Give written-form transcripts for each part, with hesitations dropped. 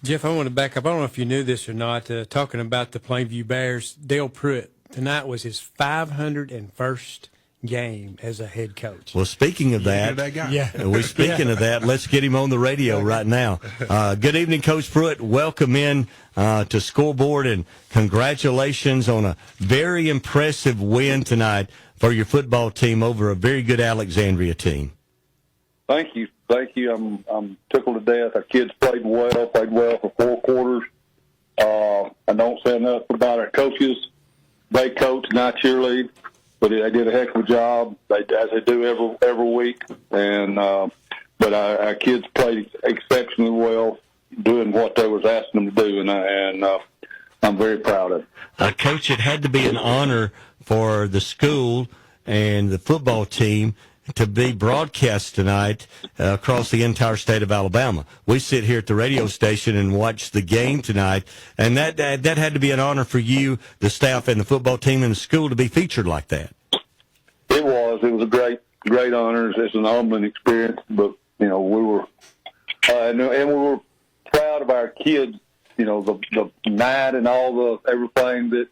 Jeff, I want to back up. I don't know if you knew this or not. Talking about the Plainview Bears, Dale Pruitt, tonight was his 501st game as a head coach. Well, speaking of that, we're speaking of that. Let's get him on the radio right now. Good evening, Coach Pruitt. Welcome in to Scoreboard, and congratulations on a very impressive win tonight for your football team over a very good Alexandria team. Thank you. I'm tickled to death. Our kids played well for 4 quarters. I don't say enough about our coaches. They coach and I cheerlead, but they did a heck of a job, as they do every week. And but our kids played exceptionally well, doing what they was asking them to do, and I'm very proud of it. Coach, it had to be an honor for the school and the football team to be broadcast tonight across the entire state of Alabama. We sit here at the radio station and watch the game tonight, and that had to be an honor for you, the staff, and the football team and the school to be featured like that. It was a great honor. It's an humbling experience, but we were and we were proud of our kids. The night and all the everything that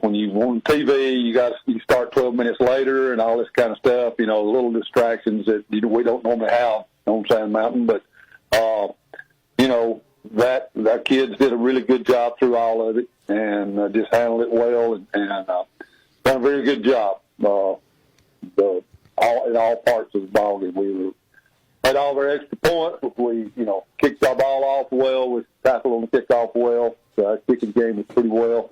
when you on TV, you start 12 minutes later and all this kind of stuff. Little distractions that we don't normally have on Sand Mountain. But that our kids did a really good job through all of it and just handled it well and done a very good job. In all parts of the ball game, we had all of our extra points. We kicked our ball off well. We tackled on the kickoff well. So our kicking game was pretty well.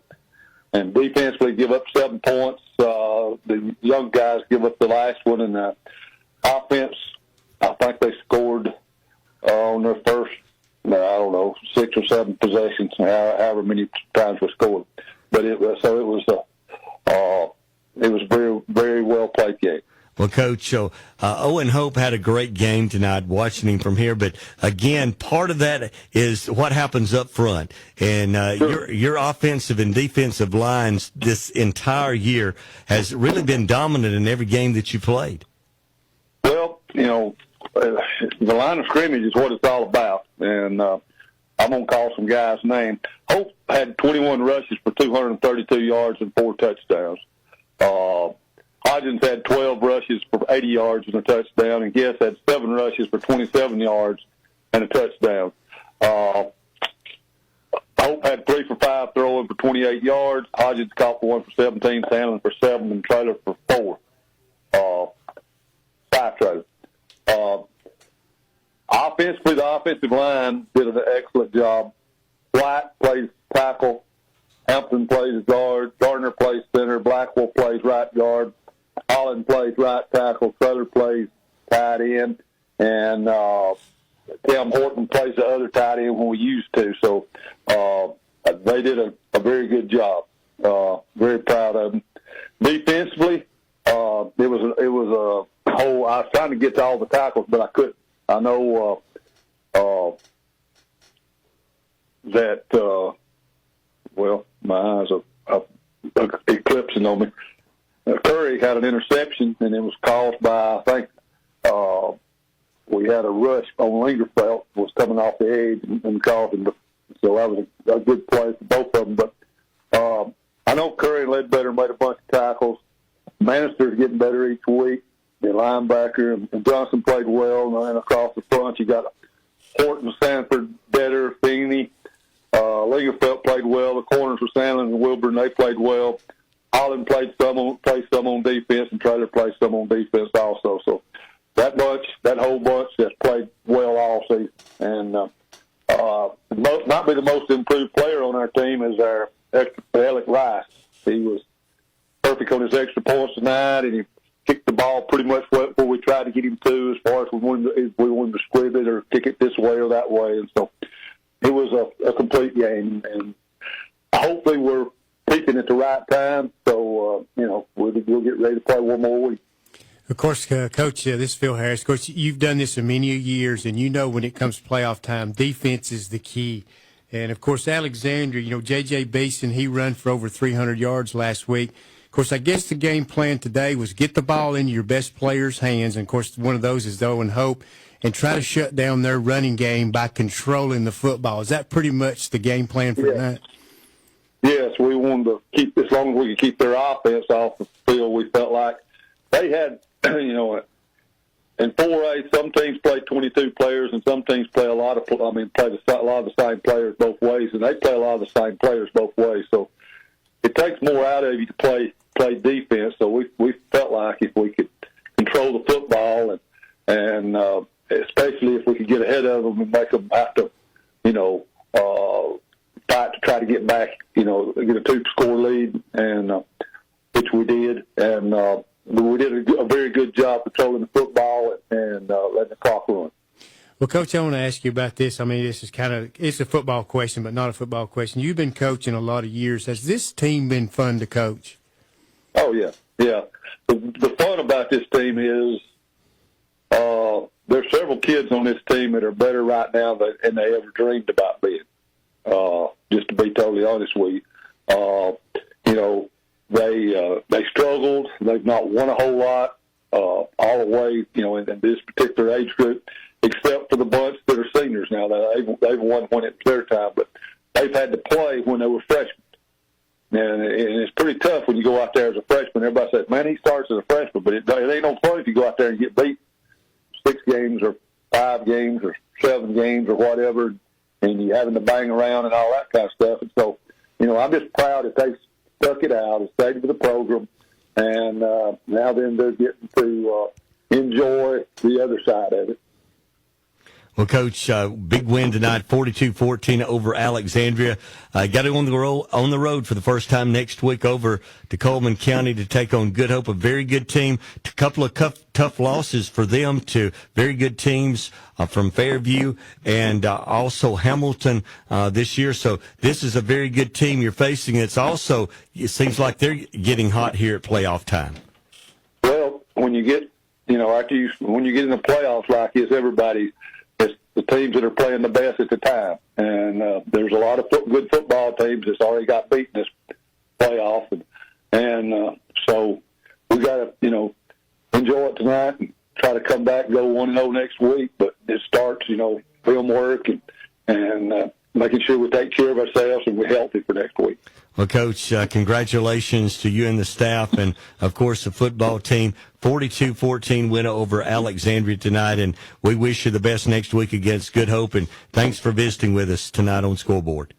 And defensively give up 7 points. The young guys give up the last one. And offense, I think they scored on their first, 6 or 7 possessions, however many times we scored. But it was a very, very well played game. Well, Coach, Owen Hope had a great game tonight, watching him from here. But, again, part of that is what happens up front. And Sure. your offensive and defensive lines this entire year has really been dominant in every game that you played. Well, the line of scrimmage is what it's all about. And I'm going to call some guys' names. Hope had 21 rushes for 232 yards and 4 touchdowns. Hodgins had 12 rushes for 80 yards and a touchdown, and Guess had 7 rushes for 27 yards and a touchdown. Hope had 3 for 5 throwing for 28 yards. Hodgins caught for 1 for 17, Sandlin for 7, and Trailer for 4. 5 Trailer. Offensively, the offensive line did an excellent job. White plays tackle. Hampton plays guard. Gardner plays center. Blackwell plays right guard. Holland plays right tackle. Trailer plays tight end. And Tim Horton plays the other tight end when we used to. So they did a very good job. Very proud of them. Defensively, it was a whole. I was trying to get to all the tackles, but I couldn't. I know that. Well, my eyes are eclipsing on me. Curry had an interception, and it was caused by, I think, we had a rush on Lingerfeld, was coming off the edge and caused him. So that was a good play for both of them. But I know Curry and Ledbetter made a bunch of tackles. Manister's getting better each week. The linebacker and Johnson played well. And then across the front, you got Horton, Sanford, Better, Feeney. Lingerfeld played well. The corners were Sandlin and Wilburn. They played well. Holland played some on defense, and Trailer played some on defense also. So that whole bunch, has played well all season. And might be the most improved player on our team is our Alec Rice. He was perfect on his extra points tonight, and he kicked the ball pretty much where we tried to get him to, as far as we wanted to squib it or kick it this way or that way. And so it was a complete game, and hopefully we're peaking at the right time. So we'll get ready to play one more week. Of course, Coach, this is Phil Harris. Of course, you've done this for many years, and you know when it comes to playoff time, defense is the key. And, of course, Alexandria, J.J. Beeson, he ran for over 300 yards last week. Of course, I guess the game plan today was get the ball into your best players' hands. And, of course, one of those is Owen Hope. and try to shut down their running game by controlling the football. Is that pretty much the game plan for tonight? Yes, we wanted to keep, as long as we could keep their offense off the field. We felt like they had, in 4A, some teams play 22 players, and some teams play a lot of the same players both ways, and they play a lot of the same players both ways. So it takes more out of you to play defense. So we felt like if we could control the football and especially if we could get ahead of them and make them have to, fight to try to get back, get a 2-score lead, and which we did, and we did a very good job controlling the football and letting the clock run. Well, Coach, I want to ask you about this. I mean, this is it's a football question, but not a football question. You've been coaching a lot of years. Has this team been fun to coach? Oh, yeah. Yeah. The fun about this team is there's several kids on this team that are better right now than they ever dreamed about being, just to be totally honest with you. They struggled. They've not won a whole lot all the way, in this particular age group, except for the bunch that are seniors now. They've won when it's their time, but they've had to play when they were freshmen. And it's pretty tough when you go out there as a freshman. Everybody says, man, he starts as a freshman, but it ain't no fun if you go out there and get beat 6 games or 5 games or 7 games or whatever, and you having to bang around and all that kind of stuff. And so, I'm just proud that they stuck it out and stayed with the program, and now then they're getting to enjoy the other side of it. Well, Coach, big win tonight, 42-14 over Alexandria. Got to go on the road for the first time next week over to Coleman County to take on Good Hope, a very good team. A couple of tough losses for them to very good teams from Fairview and also Hamilton this year. So this is a very good team you're facing. It seems like they're getting hot here at playoff time. Well, when you get, when you get in the playoffs like this, it's the teams that are playing the best at the time. And there's a lot of good football teams that's already got beaten this playoff. And so we got to, enjoy it tonight and try to come back and go 1-0 next week. But it starts, film work and making sure we take care of ourselves and we're healthy for next week. Well, Coach, congratulations to you and the staff and, of course, the football team. 42-14 win over Alexandria tonight, and we wish you the best next week against Good Hope, and thanks for visiting with us tonight on Scoreboard.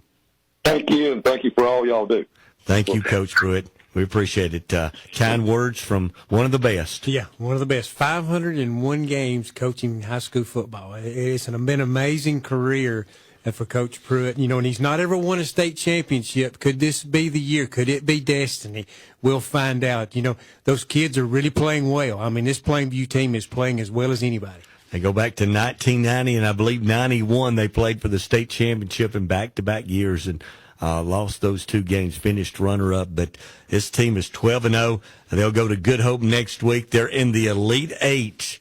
Thank you, and thank you for all y'all do. Thank you, Coach Pruitt. We appreciate it. Kind words from one of the best. Yeah, one of the best. 501 games coaching high school football. It's been an amazing career for Coach Pruitt, and he's not ever won a state championship. Could this be the year? Could it be destiny? We'll find out. Those kids are really playing well. I mean, this Plainview team is playing as well as anybody. They go back to 1990, and I believe 91 they played for the state championship in back-to-back years and lost those 2 games, finished runner-up. But this team is 12-0. They'll go to Good Hope next week. They're in the Elite 8